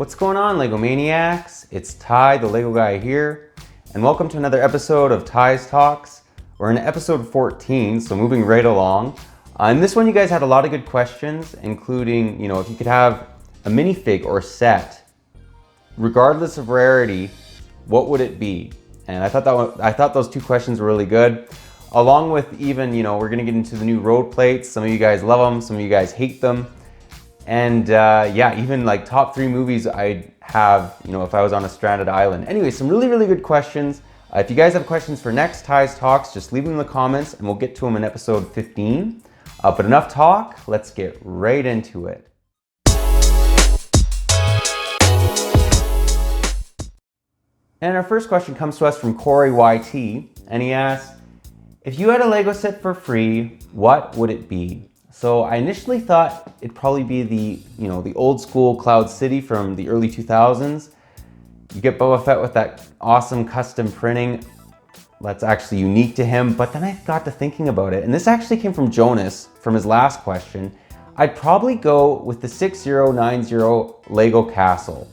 What's going on, Lego Maniacs? It's Ty, the Lego guy here, and welcome to another episode of Ty's Talks. We're in episode 14, so moving right along. In this one, you guys had a lot of good questions, including, if you could have a minifig or set, regardless of rarity, what would it be? And I thought those two questions were really good. Along with even, we're gonna get into the new Roadplates. Some of you guys love them, some of you guys hate them. And yeah, even like top 3 movies I'd have, if I was on a stranded island. Anyway, some really, really good questions. If you guys have questions for next Ty's Talks, just leave them in the comments and we'll get to them in episode 15. But enough talk, let's get right into it. And our first question comes to us from Corey YT, and he asks, if you had a Lego set for free, what would it be? So I initially thought it'd probably be the old school Cloud City from the early 2000s. You get Boba Fett with that awesome custom printing that's actually unique to him. But then I got to thinking about it, and this actually came from Jonas from his last question. I'd probably go with the 6090 Lego Castle.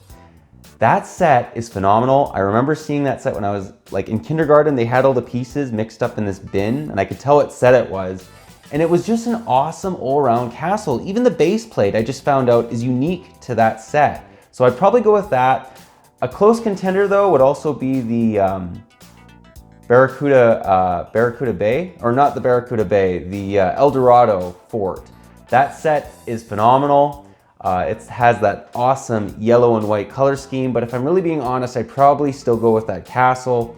That set is phenomenal. I remember seeing that set when I was in kindergarten. They had all the pieces mixed up in this bin, and I could tell what set it was. And it was just an awesome all-around castle. Even the base plate, I just found out, is unique to that set. So I'd probably go with that. A close contender, though, would also be the Barracuda Bay, or not the Barracuda Bay, the El Dorado Fort. That set is phenomenal. It has that awesome yellow and white color scheme, but if I'm really being honest, I'd probably still go with that castle.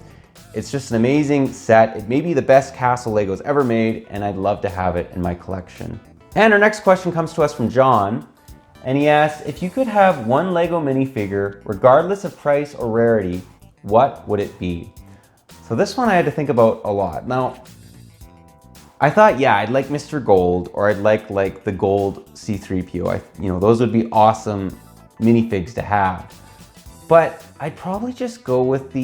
It's just an amazing set. It may be the best castle Legos ever made, and I'd love to have it in my collection. And our next question comes to us from John, and he asks, if you could have one Lego minifigure, regardless of price or rarity, what would it be? So this one I had to think about a lot. Now, I thought, yeah, I'd like Mr. Gold, or I'd like the gold C-3PO. Those would be awesome minifigs to have. But I'd probably just go with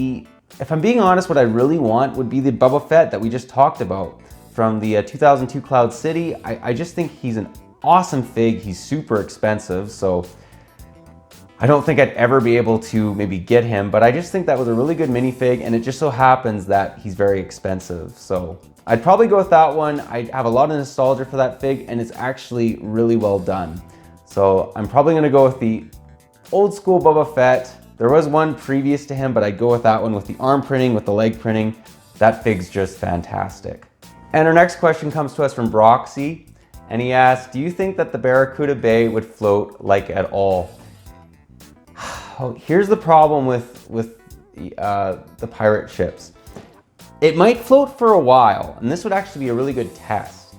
if I'm being honest, what I really want would be the Boba Fett that we just talked about from the 2002 Cloud City. I just think he's an awesome fig. He's super expensive, so I don't think I'd ever be able to maybe get him, but I just think that was a really good minifig, and it just so happens that he's very expensive. So I'd probably go with that one. I have a lot of nostalgia for that fig, and it's actually really well done. So I'm probably gonna go with the old school Boba Fett. There was one previous to him, but I'd go with that one with the arm printing, with the leg printing. That fig's just fantastic. And our next question comes to us from Broxy, and he asks, do you think that the Barracuda Bay would float at all? Here's the problem with the pirate ships. It might float for a while, and this would actually be a really good test.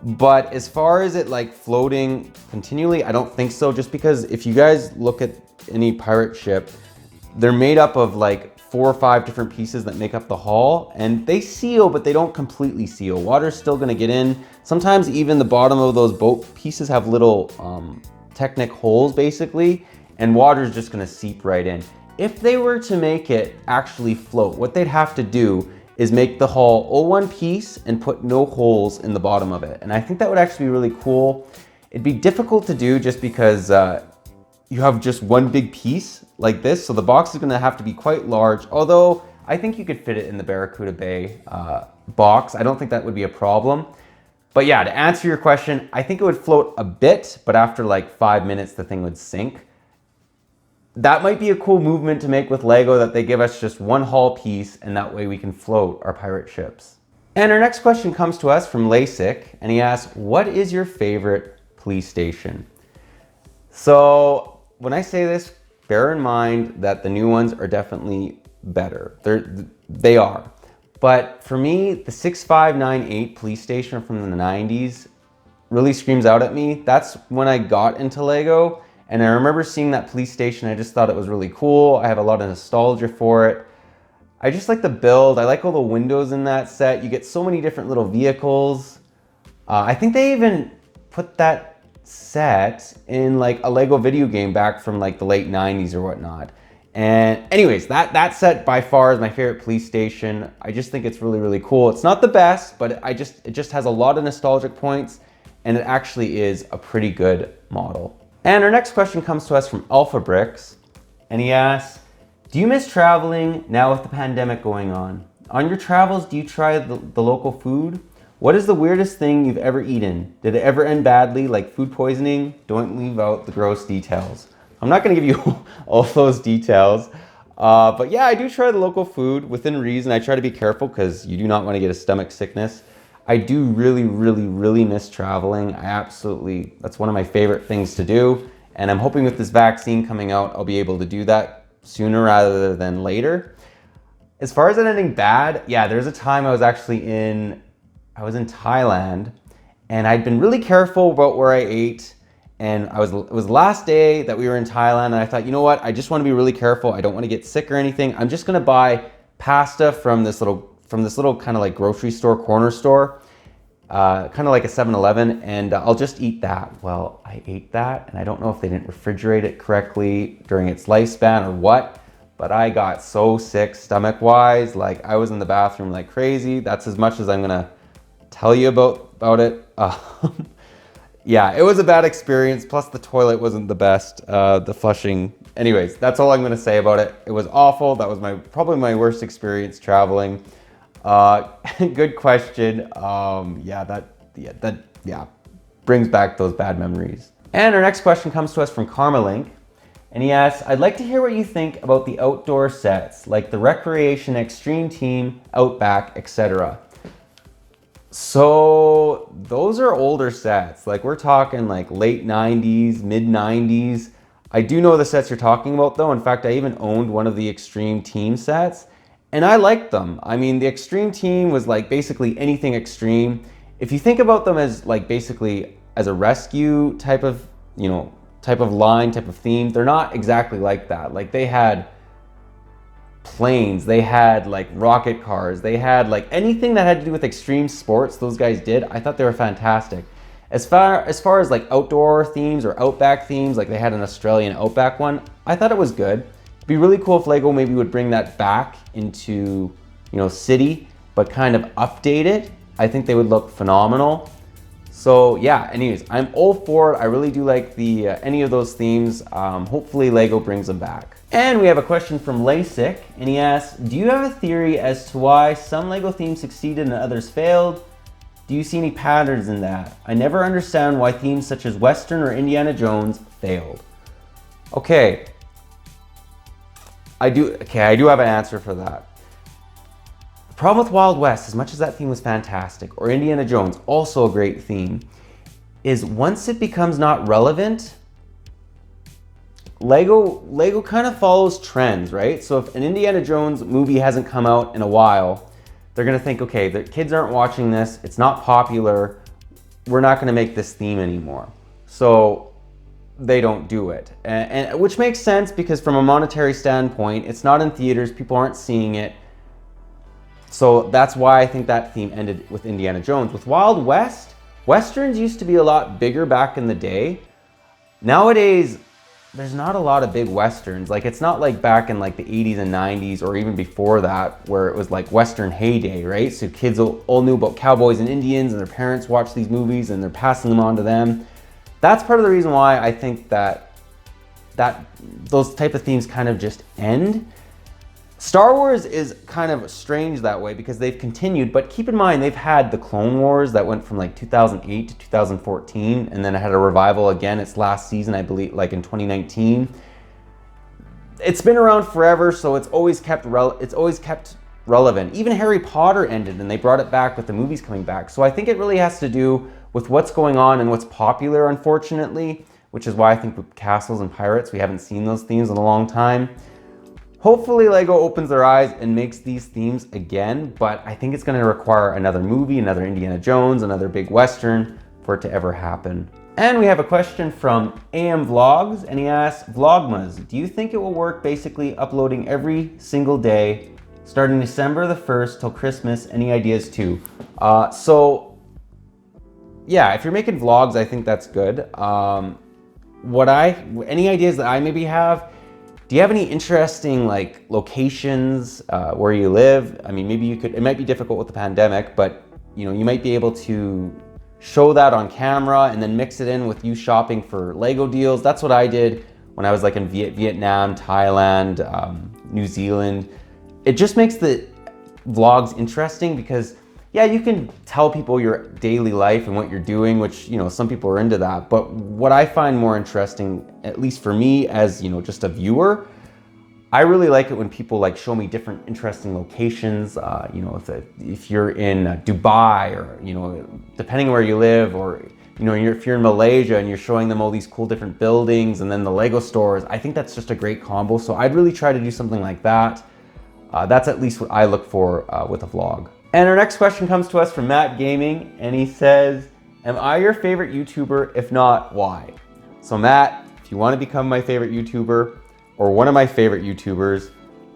But as far as it floating continually, I don't think so, just because if you guys look at any pirate ship, they're made up of 4 or 5 different pieces that make up the hull, and they seal, but they don't completely seal. Water's still gonna get in. Sometimes even the bottom of those boat pieces have little Technic holes basically, and water's just gonna seep right in. If they were to make it actually float, what they'd have to do is make the hull all one piece and put no holes in the bottom of it. And I think that would actually be really cool. It'd be difficult to do just because you have just one big piece like this, so the box is gonna have to be quite large, although I think you could fit it in the Barracuda Bay box. I don't think that would be a problem. But yeah, to answer your question, I think it would float a bit, but after 5 minutes, the thing would sink. That might be a cool movement to make with Lego, that they give us just one hull piece, and that way we can float our pirate ships. And our next question comes to us from Lasik, and he asks, what is your favorite police station? So when I say this, bear in mind that the new ones are definitely better. They are. But for me, the 6598 police station from the 90s really screams out at me. That's when I got into Lego. And I remember seeing that police station, I just thought it was really cool. I have a lot of nostalgia for it. I just like the build. I like all the windows in that set. You get so many different little vehicles. I think they even put that set in a Lego video game back from the late 90s or whatnot. And anyways, that set by far is my favorite police station. I just think it's really, really cool. It's not the best, but it just has a lot of nostalgic points, and it actually is a pretty good model. And our next question comes to us from Alpha Bricks, And he asks, do you miss traveling now with the pandemic going on? On your travels, do you try the local food? What is the weirdest thing you've ever eaten? Did it ever end badly, like food poisoning? Don't leave out the gross details. I'm not gonna give you all those details. But yeah, I do try the local food within reason. I try to be careful because you do not want to get a stomach sickness. I do really miss traveling. That's one of my favorite things to do. And I'm hoping with this vaccine coming out, I'll be able to do that sooner rather than later. As far as it ending bad, yeah, there's a time I was in Thailand, and I'd been really careful about where I ate. And it was the last day that we were in Thailand, and I thought, you know what? I just want to be really careful. I don't want to get sick or anything. I'm just gonna buy pasta from this little kind of like grocery store, corner store, kind of like a 7-Eleven, and I'll just eat that. Well, I ate that, and I don't know if they didn't refrigerate it correctly during its lifespan or what, but I got so sick stomach-wise. Like, I was in the bathroom like crazy. That's as much as I'm gonna tell you about it. Yeah, it was a bad experience. Plus the toilet wasn't the best, the flushing. Anyways, that's all I'm gonna say about it. It was awful. That was probably my worst experience traveling. Good question. That brings back those bad memories. And our next question comes to us from Karmalink. And he asks, I'd like to hear what you think about the outdoor sets, like the Recreation, Extreme Team, Outback, etc. So those are older sets. Like, we're talking like late 90s, mid 90s. I do know the sets you're talking about though. In fact, I even owned one of the Extreme Team sets and I liked them. I mean, the Extreme Team was like basically anything extreme. If you think about them as like basically as a rescue type of, type of theme, they're not exactly like that. Like, they had planes, they had like rocket cars, they had like anything that had to do with extreme sports. Those guys did. I thought they were fantastic. As far as like outdoor themes or outback themes, like they had an Australian outback one, I thought it was good. It'd be really cool if Lego maybe would bring that back into, city, but kind of update it. I think they would look phenomenal. So yeah, anyways, I'm all for it. I really do like any of those themes. Hopefully Lego brings them back. And we have a question from LASIK, and he asks, do you have a theory as to why some Lego themes succeeded and others failed? Do you see any patterns in that? I never understand why themes such as Western or Indiana Jones failed. Okay, I do have an answer for that. The problem with Wild West, as much as that theme was fantastic, or Indiana Jones, also a great theme, is once it becomes not relevant, Lego kind of follows trends, right? So if an Indiana Jones movie hasn't come out in a while, they're gonna think, okay, the kids aren't watching this, it's not popular, we're not gonna make this theme anymore. So they don't do it. And which makes sense because from a monetary standpoint, it's not in theaters, people aren't seeing it. So that's why I think that theme ended with Indiana Jones. With Wild West, Westerns used to be a lot bigger back in the day. Nowadays, there's not a lot of big Westerns. Like, it's not like back in like the 80s and 90s or even before that where it was like Western heyday, right? So kids all knew about cowboys and Indians and their parents watched these movies and they're passing them on to them. That's part of the reason why I think that those type of themes kind of just end. Star Wars is kind of strange that way because they've continued, but keep in mind they've had the Clone Wars that went from like 2008 to 2014, and then it had a revival again its last season, I believe, like in 2019. It's been around forever, so it's always kept relevant. Even Harry Potter ended and they brought it back with the movies coming back. So I think it really has to do with what's going on and what's popular, unfortunately, which is why I think with Castles and Pirates, we haven't seen those themes in a long time. Hopefully Lego opens their eyes and makes these themes again, but I think it's going to require another movie, another Indiana Jones, another big Western for it to ever happen. And we have a question from AM Vlogs, and he asks, Vlogmas, do you think it will work basically uploading every single day, starting December the 1st till Christmas? Any ideas too? So yeah, if you're making vlogs, I think that's good. Any ideas that I maybe have? Do you have any interesting like locations where you live? I mean, maybe you could, it might be difficult with the pandemic, but you might be able to show that on camera and then mix it in with you shopping for Lego deals. That's what I did when I was like in Vietnam, Thailand, New Zealand. It just makes the vlogs interesting because, yeah, you can tell people your daily life and what you're doing, which, you know, some people are into that. But what I find more interesting, at least for me as, you know, just a viewer, I really like it when people like show me different interesting locations. You know, if you're in Dubai, or, you know, depending where you live, or, you know, if you're in Malaysia and you're showing them all these cool different buildings and then the Lego stores, I think that's just a great combo. So I'd really try to do something like that. That's at least what I look for with a vlog. And our next question comes to us from Matt Gaming, and he says, am I your favorite YouTuber? If not, why? So Matt, if you want to become my favorite YouTuber, or one of my favorite YouTubers,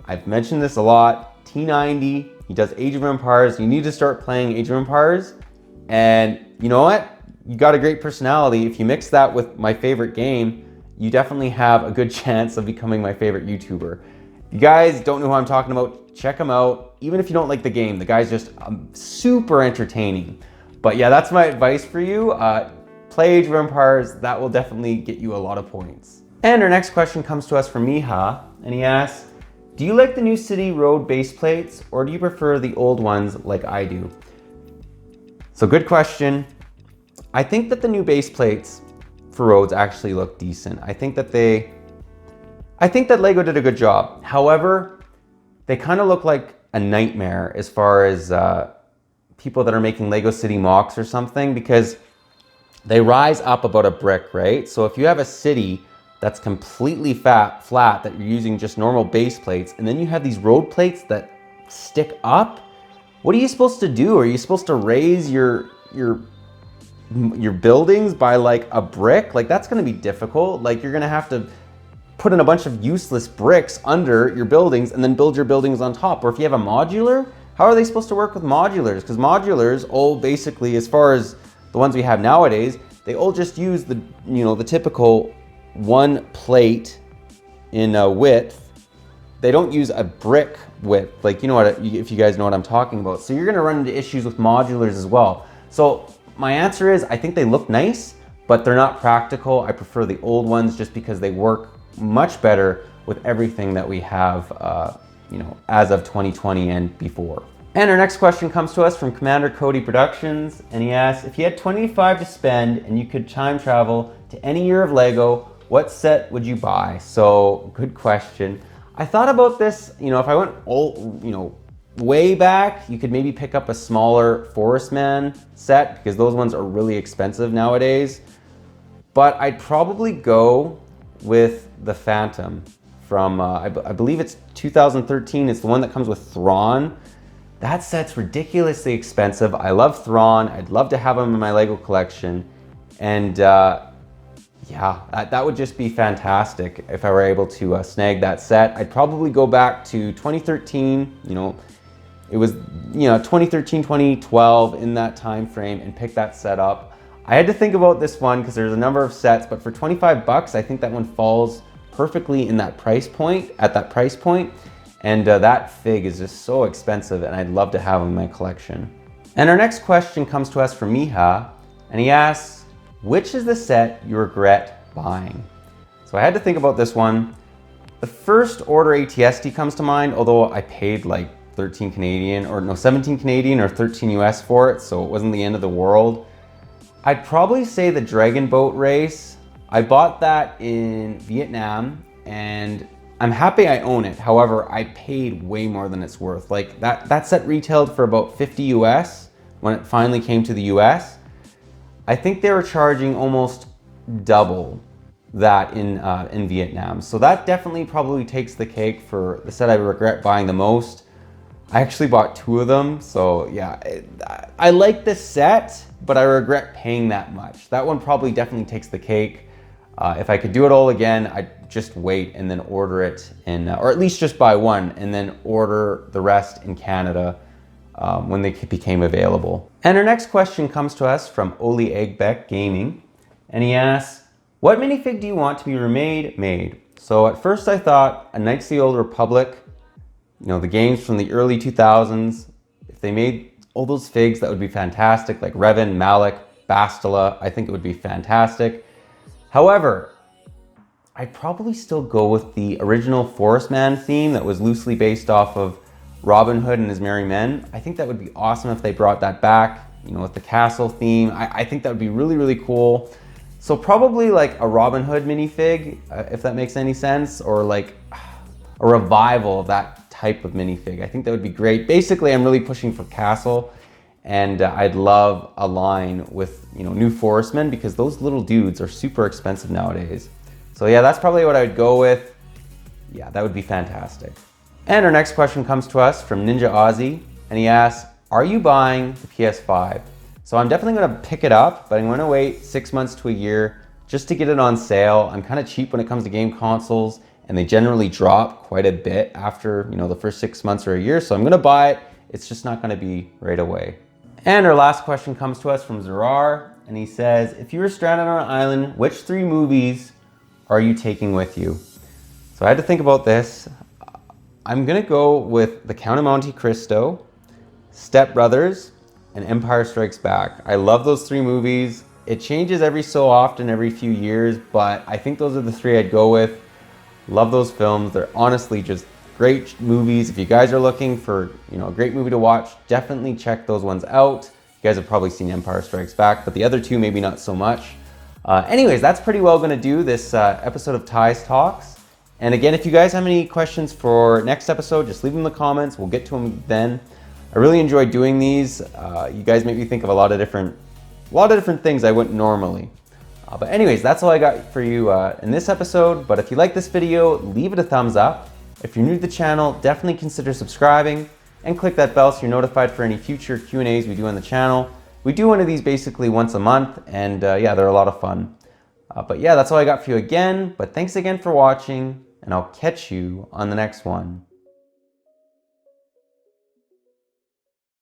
I've mentioned this a lot, T90, he does Age of Empires. You need to start playing Age of Empires. And you know what? You got a great personality. If you mix that with my favorite game, you definitely have a good chance of becoming my favorite YouTuber. If you guys don't know who I'm talking about, check him out. Even if you don't like the game, the guy's just super entertaining. But yeah, that's my advice for you. Play Age of Empires. That will definitely get you a lot of points. And our next question comes to us from Miha, and he asks, do you like the new City Road base plates, or do you prefer the old ones like I do? So good question. I think that the new base plates for roads actually look decent. I think that Lego did a good job. However, they kind of look like a nightmare as far as people that are making Lego City mocks or something, because they rise up about a brick, right? So if you have a city that's completely flat that you're using just normal base plates, and then you have these road plates that stick up, what are you supposed to do? Are you supposed to raise your buildings by like a brick? Like, that's going to be difficult. Like, you're going to have to put in a bunch of useless bricks under your buildings and then build your buildings on top. Or if you have a modular, how are they supposed to work with modulars? Because modulars all basically, as far as the ones we have nowadays, they all just use the, you know, the typical one plate in width. They don't use a brick width, like, you know what, if you guys know what I'm talking about. So you're gonna run into issues with modulars as well. So my answer is, I think they look nice, but they're not practical. I prefer the old ones just because they work much better with everything that we have, you know, as of 2020 and before. And our next question comes to us from Commander Cody Productions, and he asks, if you had $25 to spend and you could time travel to any year of Lego, what set would you buy? So good question. I thought about this, you know, if I went way back, you could maybe pick up a smaller Forest Man set, because those ones are really expensive nowadays. But I'd probably go with the Phantom from, I believe it's 2013. It's the one that comes with Thrawn. That set's ridiculously expensive. I love Thrawn. I'd love to have him in my Lego collection. And yeah, that would just be fantastic if I were able to snag that set. I'd probably go back to 2013, you know, it was, you know, 2013, 2012, in that time frame, and pick that set up. I had to think about this one because there's a number of sets, but for 25 bucks, I think that one falls perfectly in that price point, at that price point. And that fig is just so expensive, and I'd love to have him in my collection. And our next question comes to us from Miha, and he asks, which is the set you regret buying? So I had to think about this one. The first order ATST comes to mind, although I paid like 13 Canadian, or no, 17 Canadian or 13 US for it, so it wasn't the end of the world. I'd probably say the Dragon Boat Race. I bought that in Vietnam, and I'm happy I own it. However, I paid way more than it's worth. Like, that set retailed for about 50 US when it finally came to the US. I think they were charging almost double that in Vietnam. So that definitely probably takes the cake for the set I regret buying the most. I actually bought two of them. So yeah, I like this set, but I regret paying that much. That one probably definitely takes the cake. If I could do it all again, I'd just wait and then order it in, or at least just buy one and then order the rest in Canada when they became available. And our next question comes to us from Oli Egbeck Gaming, and he asks, what minifig do you want to be made? So at first I thought a Knights of the Old Republic, you know, the games from the early 2000s, if they made all those figs, that would be fantastic, like Revan, Malak, Bastila. I think it would be fantastic. However, I'd probably still go with the original Forest Man theme that was loosely based off of Robin Hood and His Merry Men. I think that would be awesome if they brought that back, you know, with the castle theme. I think that would be really, really cool. So probably like a Robin Hood minifig, if that makes any sense, or like a revival of that type of minifig. I think that would be great. Basically, I'm really pushing for castle, and I'd love a line with, you know, new forestmen, because those little dudes are super expensive nowadays. So yeah, that's probably what I would go with. Yeah, that would be fantastic. And our next question comes to us from Ninja Aussie, and he asks, are you buying the PS5? So I'm definitely gonna pick it up, but I'm gonna wait 6 months to a year just to get it on sale. I'm kind of cheap when it comes to game consoles, and they generally drop quite a bit after, you know, the first 6 months or a year. So I'm gonna buy it. It's just not gonna be right away. And our last question comes to us from Zerar, and he says, if you were stranded on an island, which 3 movies are you taking with you? So I had to think about this. I'm gonna go with The Count of Monte Cristo, Step Brothers, and Empire Strikes Back. I love those 3 movies. It changes every so often, every few years, but I think those are the 3 I'd go with. Love those films. They're honestly just great movies. If you guys are looking for, you know, a great movie to watch, definitely check those ones out. You guys have probably seen Empire Strikes Back, but the other 2 maybe not so much. Anyways, that's pretty well gonna do this episode of Ty's Talks. And again, if you guys have any questions for next episode, just leave them in the comments. We'll get to them then. I really enjoy doing these. You guys make me think of a lot of different things I wouldn't normally. But anyways, that's all I got for you in this episode. But if you like this video, leave it a thumbs up. If you're new to the channel, definitely consider subscribing and click that bell so you're notified for any future Q&As we do on the channel. We do one of these basically once a month, and yeah, they're a lot of fun. But yeah, that's all I got for you again. But thanks again for watching, and I'll catch you on the next one.